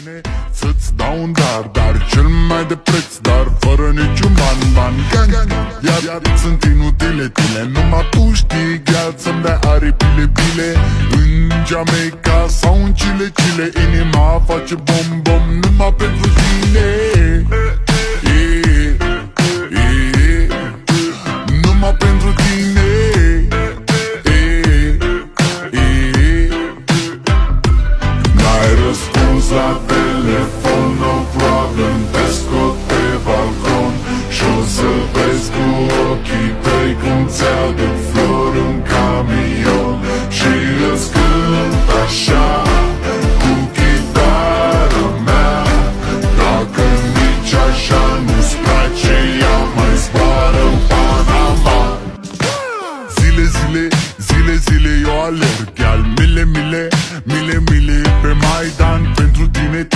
tine să-ți dau un dar cel mai de preț, dar fără niciun ban gang. Iar sunt inutile tine, numai tu știi gheață să-mi dai aripile bile. În Jamaica sau în Chile, inima face bom numai pentru tine. Numai pentru tine. N-ai răspuns la telefon, no problem, te scot pe balcon și-o să vezi cu ochii tăi cum ți-aduc flori în camion și îți cânt așa cu chitara mea. Dacă nici așa nu-ți place, ea mai zboară în Panama. Zile eu alerg, iar mile pe Maidan pentru tine